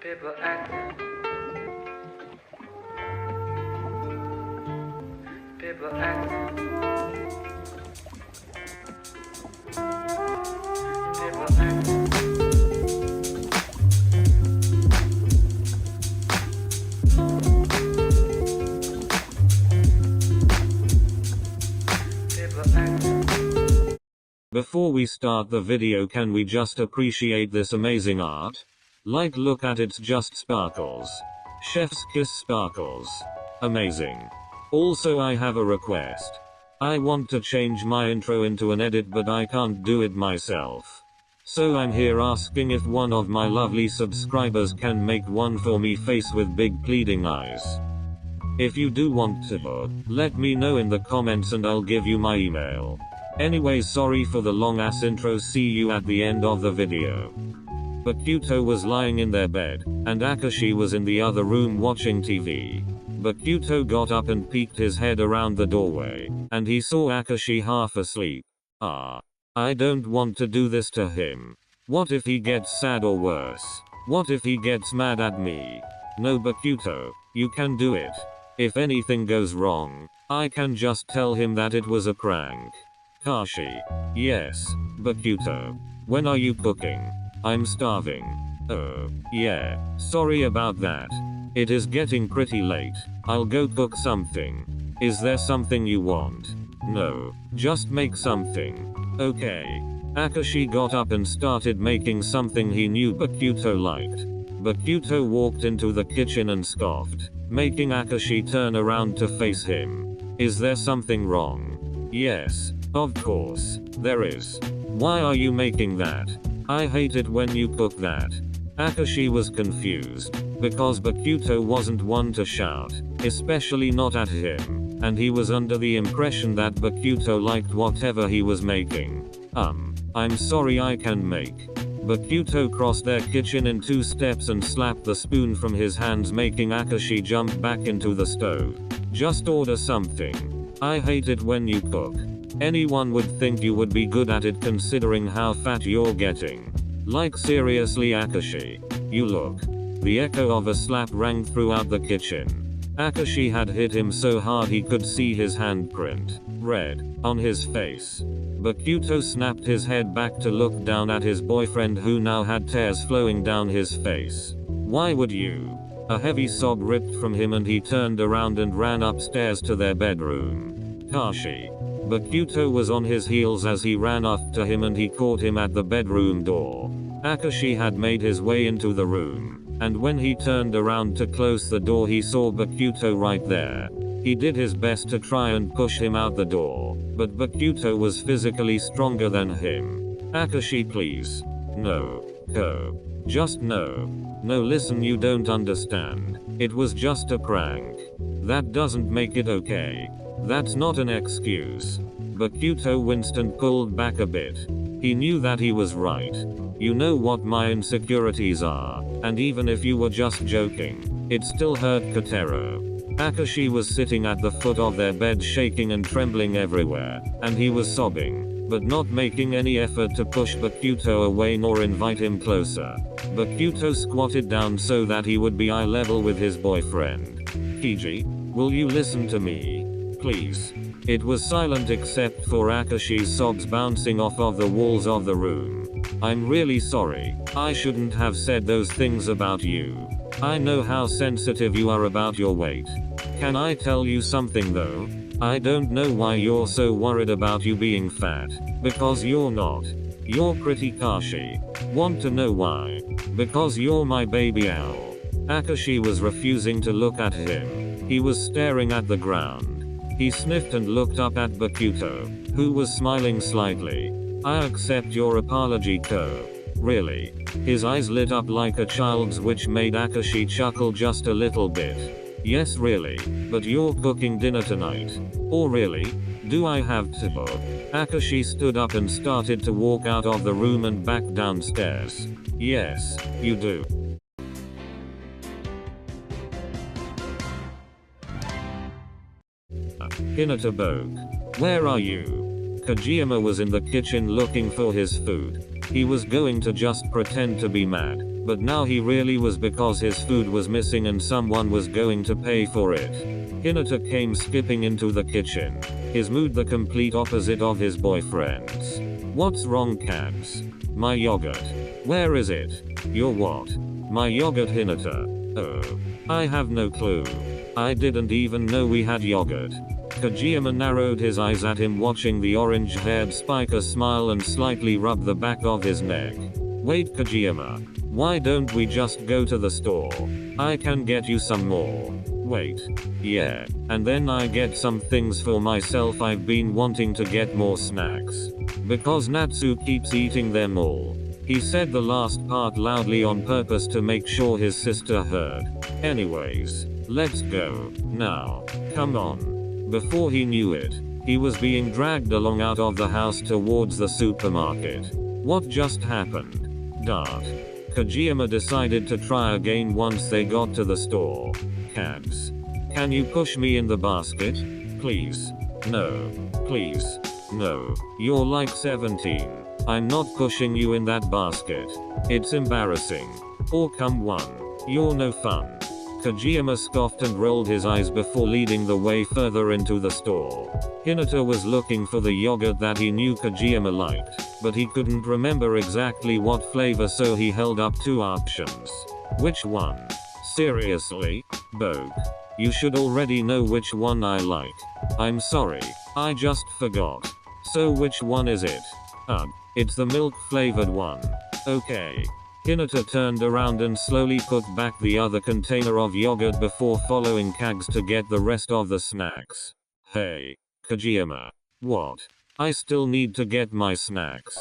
People act. People act. People act. Before we start the video, can we just appreciate this amazing art? Like, look at it's just sparkles. Chef's kiss sparkles. Amazing. Also, I have a request. I want to change my intro into an edit, but I can't do it myself. So I'm here asking if one of my lovely subscribers can make one for me, face with big pleading eyes. If you do want to, let me know in the comments and I'll give you my email. Anyways, sorry for the long ass intro, see you at the end of the video. Bokuto was lying in their bed, and Akaashi was in the other room watching TV. Bokuto got up and peeked his head around the doorway, and he saw Akaashi half asleep. I don't want to do this to him. What if he gets sad, or worse? What if he gets mad at me? No, Bokuto, you can do it. If anything goes wrong, I can just tell him that it was a prank. Kashi. Yes, Bokuto. When are you cooking? I'm starving. Oh, yeah, sorry about that. It is getting pretty late. I'll go cook something. Is there something you want? No, just make something. Okay. Akaashi got up and started making something he knew Bokuto liked. Bokuto walked into the kitchen and scoffed, making Akaashi turn around to face him. Is there something wrong? Yes, of course, there is. Why are you making that? I hate it when you cook that. Akaashi was confused, because Bokuto wasn't one to shout, especially not at him, and he was under the impression that Bokuto liked whatever he was making. I'm sorry, I can make. Bokuto crossed their kitchen in 2 steps and slapped the spoon from his hands, making Akaashi jump back into the stove. Just order something. I hate it when you cook. Anyone would think you would be good at it considering how fat you're getting. Like, seriously, Akaashi. You look. The echo of a slap rang throughout the kitchen. Akaashi had hit him so hard he could see his handprint, red, on his face. Bokuto snapped his head back to look down at his boyfriend, who now had tears flowing down his face. Why would you? A heavy sob ripped from him and he turned around and ran upstairs to their bedroom. Kashi. Bokuto was on his heels as he ran after him and he caught him at the bedroom door. Akaashi had made his way into the room, and when he turned around to close the door he saw Bokuto right there. He did his best to try and push him out the door, but Bokuto was physically stronger than him. Akaashi, please. No. Go. Just no. No, listen, you don't understand. It was just a prank. That doesn't make it okay. That's not an excuse. Bokuto winced and pulled back a bit. He knew that he was right. You know what my insecurities are, and even if you were just joking, it still hurt Kotaro. Akaashi was sitting at the foot of their bed, shaking and trembling everywhere, and he was sobbing, but not making any effort to push Bokuto away nor invite him closer. Bokuto squatted down so that he would be eye level with his boyfriend. Kiji, will you listen to me? Please. It was silent except for Akaashi's sobs bouncing off of the walls of the room. I'm really sorry. I shouldn't have said those things about you. I know how sensitive you are about your weight. Can I tell you something though? I don't know why you're so worried about you being fat. Because you're not. You're pretty, Kashi. Want to know why? Because you're my baby owl. Akaashi was refusing to look at him. He was staring at the ground. He sniffed and looked up at Bokuto, who was smiling slightly. I accept your apology, Ko. Really? His eyes lit up like a child's, which made Akaashi chuckle just a little bit. Yes, really. But you're cooking dinner tonight. Or really? Do I have to? Akaashi stood up and started to walk out of the room and back downstairs. Yes, you do. Hinata Boke. Where are you? Kageyama was in the kitchen looking for his food. He was going to just pretend to be mad, But now he really was, because his food was missing and someone was going to pay for it. Hinata came skipping into the kitchen. His mood the complete opposite of his boyfriend's. What's wrong, Kags? My yogurt. Where is it? Your what? My yogurt, Hinata. Oh. I have no clue. I didn't even know we had yogurt. Kageyama narrowed his eyes at him, watching the orange-haired spiker smile and slightly rub the back of his neck. Wait, Kageyama. Why don't we just go to the store? I can get you some more. Wait. Yeah. And then I get some things for myself. I've been wanting to get more snacks. Because Natsu keeps eating them all. He said the last part loudly on purpose to make sure his sister heard. Anyways, let's go. Now. Come on. Before he knew it, he was being dragged along out of the house towards the supermarket. What just happened? Dart. Kageyama decided to try again once they got to the store. Kags. Can you push me in the basket? Please. No. Please. No. You're like 17. I'm not pushing you in that basket. It's embarrassing. Or come on. You're no fun. Kageyama scoffed and rolled his eyes before leading the way further into the store. Hinata was looking for the yogurt that he knew Kageyama liked, but he couldn't remember exactly what flavor, so he held up two options. Which one? Seriously? Bogue. You should already know which one I like. I'm sorry. I just forgot. So which one is it? Ugh. It's the milk-flavored one. Okay. Hinata turned around and slowly put back the other container of yogurt before following Kags to get the rest of the snacks. Hey. Kageyama. What? I still need to get my snacks.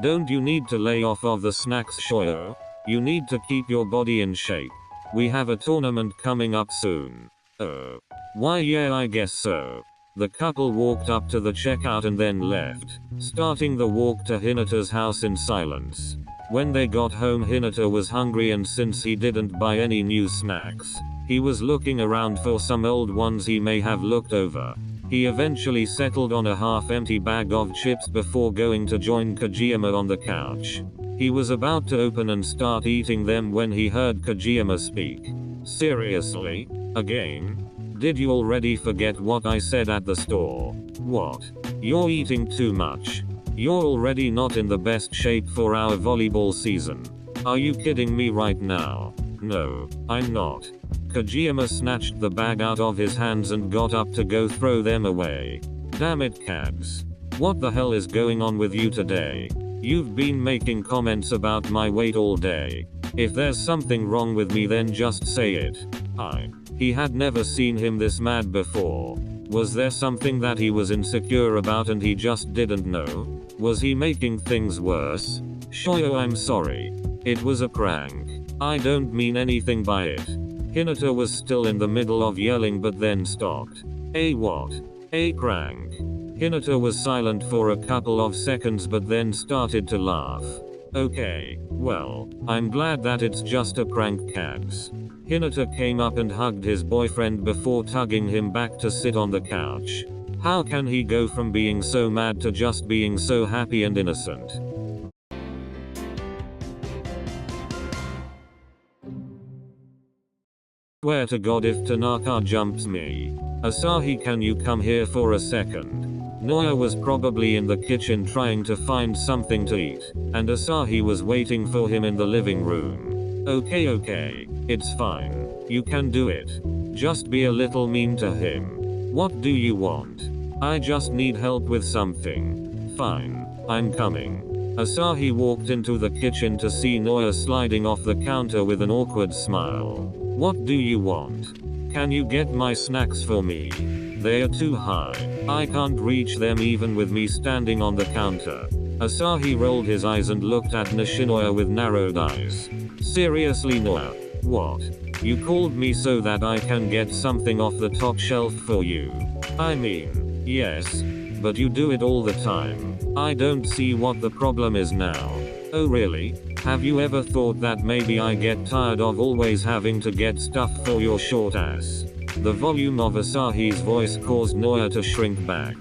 Don't you need to lay off of the snacks, Shoyo? You need to keep your body in shape. We have a tournament coming up soon. Oh. Why, yeah, I guess so. The couple walked up to the checkout and then left, starting the walk to Hinata's house in silence. When they got home, Hinata was hungry, and since he didn't buy any new snacks, he was looking around for some old ones he may have looked over. He eventually settled on a half-empty bag of chips before going to join Kageyama on the couch. He was about to open and start eating them when he heard Kageyama speak. Seriously? Again? Did you already forget what I said at the store? What? You're eating too much. You're already not in the best shape for our volleyball season. Are you kidding me right now? No, I'm not. Kageyama snatched the bag out of his hands and got up to go throw them away. Damn it, Kags. What the hell is going on with you today? You've been making comments about my weight all day. If there's something wrong with me, then just say it. He had never seen him this mad before. Was there something that he was insecure about and he just didn't know? Was he making things worse? Shoyo, I'm sorry. It was a prank. I don't mean anything by it. Hinata was still in the middle of yelling but then stopped. A what? A prank. Hinata was silent for a couple of seconds but then started to laugh. Okay, well, I'm glad that it's just a prank, Kags. Hinata came up and hugged his boyfriend before tugging him back to sit on the couch. How can he go from being so mad to just being so happy and innocent? Swear to God, if Tanaka jumps me. Asahi, can you come here for a second? Noya was probably in the kitchen trying to find something to eat, and Asahi was waiting for him in the living room. Okay, it's fine. You can do it. Just be a little mean to him. What do you want? I just need help with something. Fine, I'm coming. Asahi walked into the kitchen to see Noya sliding off the counter with an awkward smile. What do you want? Can you get my snacks for me? They're too high. I can't reach them even with me standing on the counter. Asahi rolled his eyes and looked at Nishinoya with narrowed eyes. Seriously, Noya? What? You called me so that I can get something off the top shelf for you? I mean, yes. But you do it all the time. I don't see what the problem is now. Oh really? Have you ever thought that maybe I get tired of always having to get stuff for your short ass? The volume of Asahi's voice caused Noya to shrink back.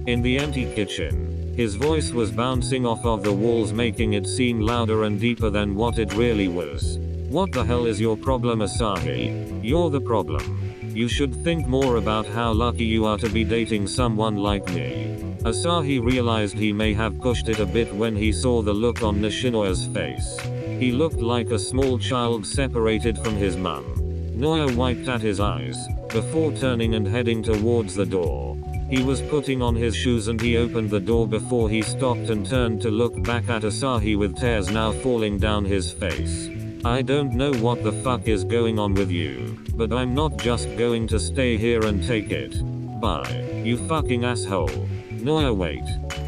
In the empty kitchen, His voice was bouncing off of the walls, making it seem louder and deeper than what it really was. What the hell is your problem, Asahi? You're the problem. You should think more about how lucky you are to be dating someone like me. Asahi realized he may have pushed it a bit when he saw the look on Nishinoya's face. He looked like a small child separated from his mum. Noya wiped at his eyes, before turning and heading towards the door. He was putting on his shoes and he opened the door before he stopped and turned to look back at Asahi with tears now falling down his face. I don't know what the fuck is going on with you, but I'm not just going to stay here and take it. Bye, you fucking asshole. Noya wait.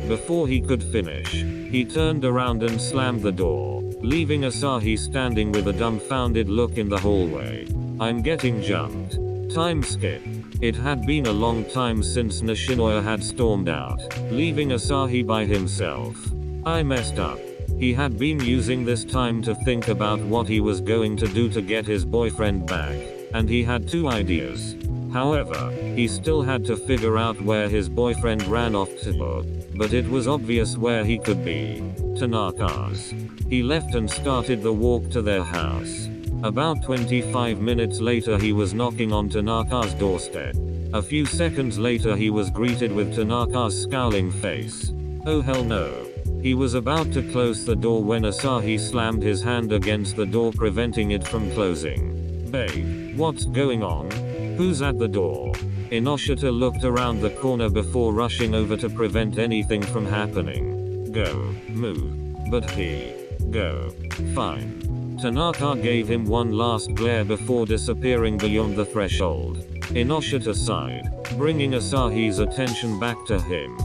Before he could finish, he turned around and slammed the door, leaving Asahi standing with a dumbfounded look in the hallway. I'm getting jumped. Time skip. It had been a long time since Nishinoya had stormed out, leaving Asahi by himself. I messed up. He had been using this time to think about what he was going to do to get his boyfriend back, and he had two ideas. However, he still had to figure out where his boyfriend ran off to, but it was obvious where he could be. Tanaka's. He left and started the walk to their house. About 25 minutes later he was knocking on Tanaka's doorstep. A few seconds later he was greeted with Tanaka's scowling face. Oh hell no. He was about to close the door when Asahi slammed his hand against the door, preventing it from closing. Babe, what's going on? Who's at the door? Inoshita looked around the corner before rushing over to prevent anything from happening. Go, move. But he. Go. Fine. Tanaka gave him one last glare before disappearing beyond the threshold. Inoshita sighed, bringing Asahi's attention back to him.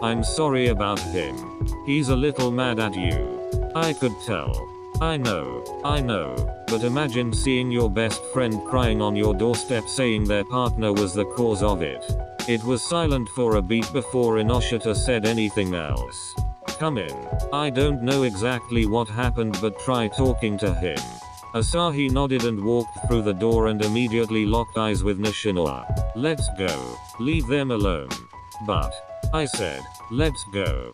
I'm sorry about him. He's a little mad at you. I could tell. I know, but imagine seeing your best friend crying on your doorstep saying their partner was the cause of it. It was silent for a beat before Inoshita said anything else. Come in. I don't know exactly what happened, but try talking to him. Asahi nodded and walked through the door and immediately locked eyes with Nishinoya. Let's go. Leave them alone. But, I said, let's go.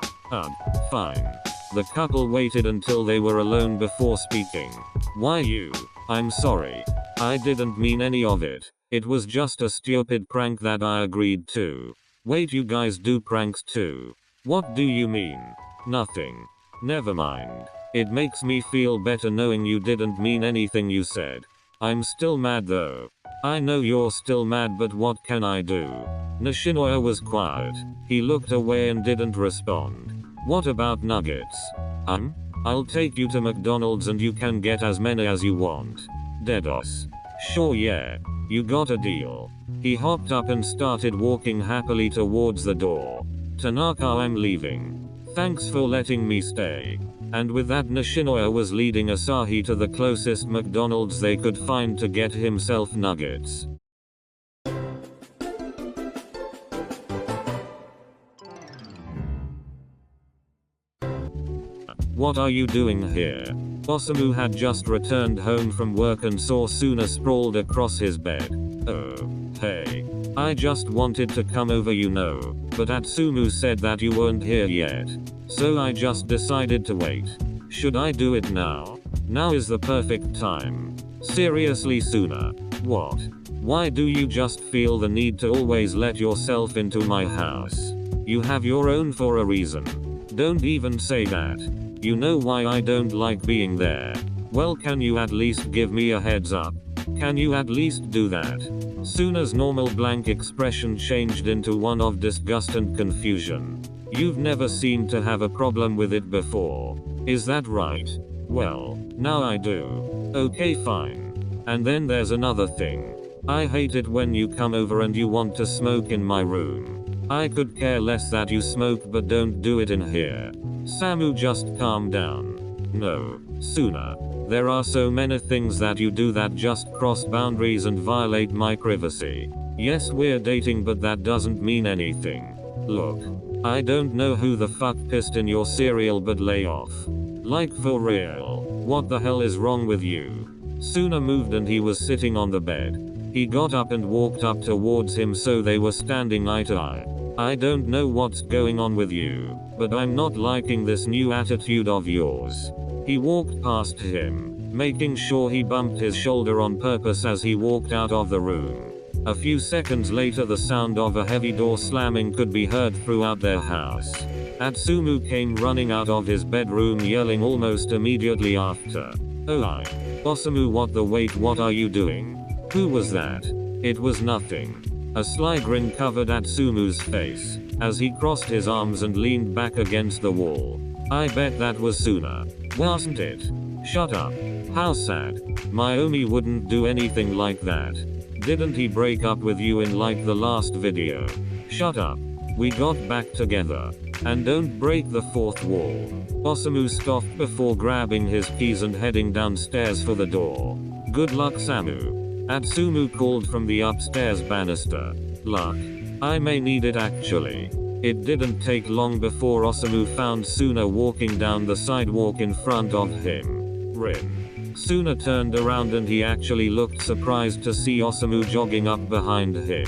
Fine. The couple waited until they were alone before speaking. Why you? I'm sorry. I didn't mean any of it. It was just a stupid prank that I agreed to. Wait, you guys do pranks too? What do you mean? Nothing. Never mind. It makes me feel better knowing you didn't mean anything you said. I'm still mad though. I know you're still mad, but what can I do? Nishinoya was quiet. He looked away and didn't respond. What about nuggets? I'll take you to McDonald's and you can get as many as you want. Dedos. Sure, yeah. You got a deal. He hopped up and started walking happily towards the door. Tanaka, I'm leaving. Thanks for letting me stay. And with that, Nishinoya was leading Asahi to the closest McDonald's they could find to get himself nuggets. What are you doing here? Osamu had just returned home from work and saw Suna sprawled across his bed. Oh, hey. I just wanted to come over, but Atsumu said that you weren't here yet. So I just decided to wait. Should I do it now? Now is the perfect time. Seriously, Suna. What? Why do you just feel the need to always let yourself into my house? You have your own for a reason. Don't even say that. You know why I don't like being there. Well, can you at least give me a heads up? Can you at least do that? Suna's normal blank expression changed into one of disgust and confusion. You've never seemed to have a problem with it before. Is that right? Well, now I do. Okay, fine. And then there's another thing. I hate it when you come over and you want to smoke in my room. I could care less that you smoke, but don't do it in here. Samu, just calm down. No, Suna. There are so many things that you do that just cross boundaries and violate my privacy. Yes, we're dating, but that doesn't mean anything. Look. I don't know who the fuck pissed in your cereal, but lay off. Like for real. What the hell is wrong with you? Suna moved and he was sitting on the bed. He got up and walked up towards him, so they were standing eye to eye. I don't know what's going on with you, but I'm not liking this new attitude of yours. He walked past him, making sure he bumped his shoulder on purpose as he walked out of the room. A few seconds later the sound of a heavy door slamming could be heard throughout their house. Atsumu came running out of his bedroom yelling almost immediately after. Osamu, what are you doing? Who was that? It was nothing. A sly grin covered Atsumu's face, as he crossed his arms and leaned back against the wall. I bet that was Suna. Wasn't it? Shut up. How sad. Mayumi wouldn't do anything like that. Didn't he break up with you in like the last video? Shut up. We got back together. And don't break the fourth wall. Osamu scoffed before grabbing his keys and heading downstairs for the door. Good luck, Samu. Atsumu called from the upstairs banister. Luck? I may need it actually. It didn't take long before Osamu found Suna walking down the sidewalk in front of him. Rin. Suna turned around and he actually looked surprised to see Osamu jogging up behind him.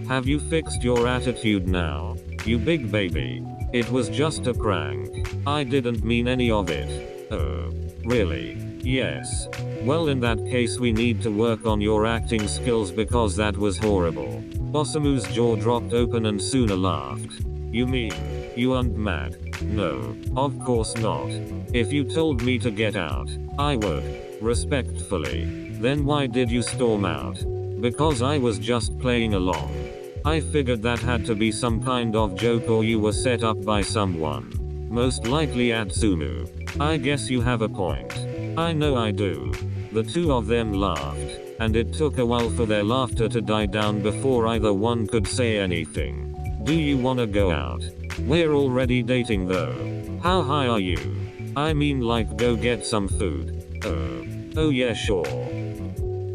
Have you fixed your attitude now? You big baby. It was just a prank. I didn't mean any of it. Oh. Really? Yes. Well, in that case we need to work on your acting skills because that was horrible. Osamu's jaw dropped open and Suna laughed. You mean, you aren't mad? No, of course not. If you told me to get out, I would. Respectfully. Then why did you storm out? Because I was just playing along. I figured that had to be some kind of joke or you were set up by someone. Most likely Atsumu. I guess you have a point. I know I do. The two of them laughed, and it took a while for their laughter to die down before either one could say anything. Do you wanna go out? We're already dating though. How high are you? I mean like go get some food. Oh yeah, sure.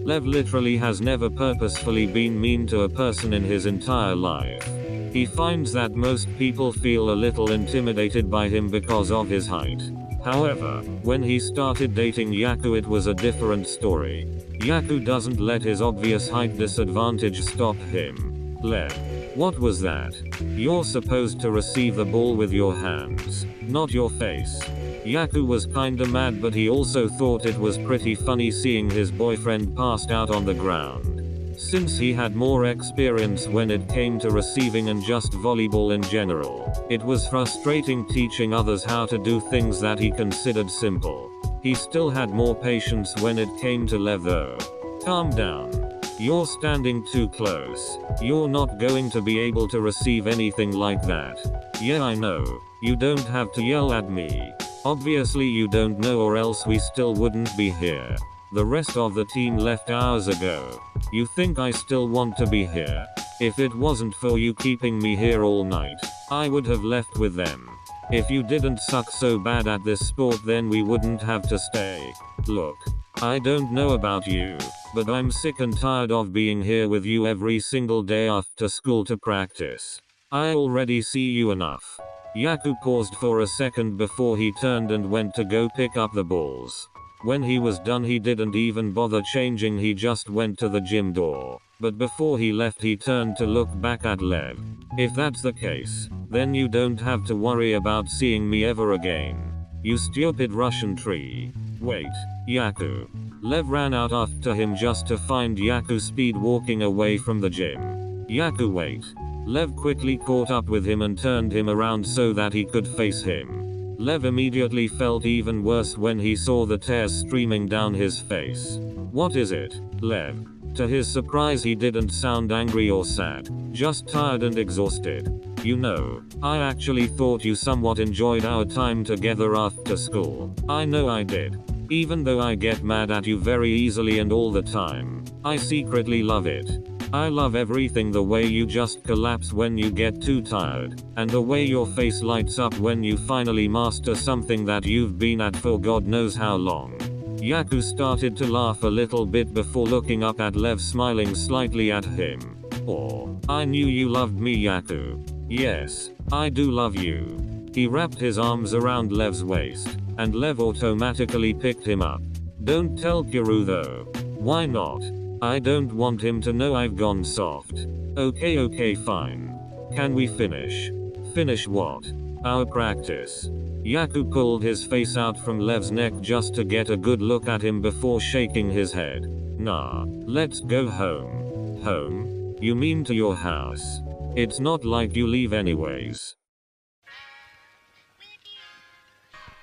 Lev literally has never purposefully been mean to a person in his entire life. He finds that most people feel a little intimidated by him because of his height. However, when he started dating Yaku it was a different story. Yaku doesn't let his obvious height disadvantage stop him. Lev. What was that? You're supposed to receive the ball with your hands, not your face. Yaku was kinda mad, but he also thought it was pretty funny seeing his boyfriend passed out on the ground. Since he had more experience when it came to receiving and just volleyball in general, it was frustrating teaching others how to do things that he considered simple. He still had more patience when it came to Lev though. Calm down. You're standing too close. You're not going to be able to receive anything like that. Yeah, I know. You don't have to yell at me. Obviously you don't know, or else we still wouldn't be here. The rest of the team left hours ago. You think I still want to be here? If it wasn't for you keeping me here all night, I would have left with them. If you didn't suck so bad at this sport, then we wouldn't have to stay. Look, I don't know about you, but I'm sick and tired of being here with you every single day after school to practice. I already see you enough. Yaku paused for a second before he turned and went to go pick up the balls. When he was done he didn't even bother changing, he just went to the gym door. But before he left he turned to look back at Lev. If that's the case, then you don't have to worry about seeing me ever again. You stupid Russian tree. Wait, Yaku. Lev ran out after him just to find Yaku speed walking away from the gym. Yaku, wait. Lev quickly caught up with him and turned him around so that he could face him. Lev immediately felt even worse when he saw the tears streaming down his face. What is it, Lev? To his surprise he didn't sound angry or sad, just tired and exhausted. You know, I actually thought you somewhat enjoyed our time together after school. I know I did. Even though I get mad at you very easily and all the time, I secretly love it. I love everything, the way you just collapse when you get too tired, and the way your face lights up when you finally master something that you've been at for God knows how long. Yaku started to laugh a little bit before looking up at Lev, smiling slightly at him. Oh, I knew you loved me, Yaku. Yes, I do love you. He wrapped his arms around Lev's waist, and Lev automatically picked him up. Don't tell Kuru though. Why not? I don't want him to know I've gone soft. Okay, fine. Can we finish? Finish what? Our practice. Yaku pulled his face out from Lev's neck just to get a good look at him before shaking his head. Nah, let's go home. Home? You mean to your house? It's not like you leave anyways.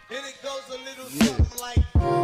And it goes a little something like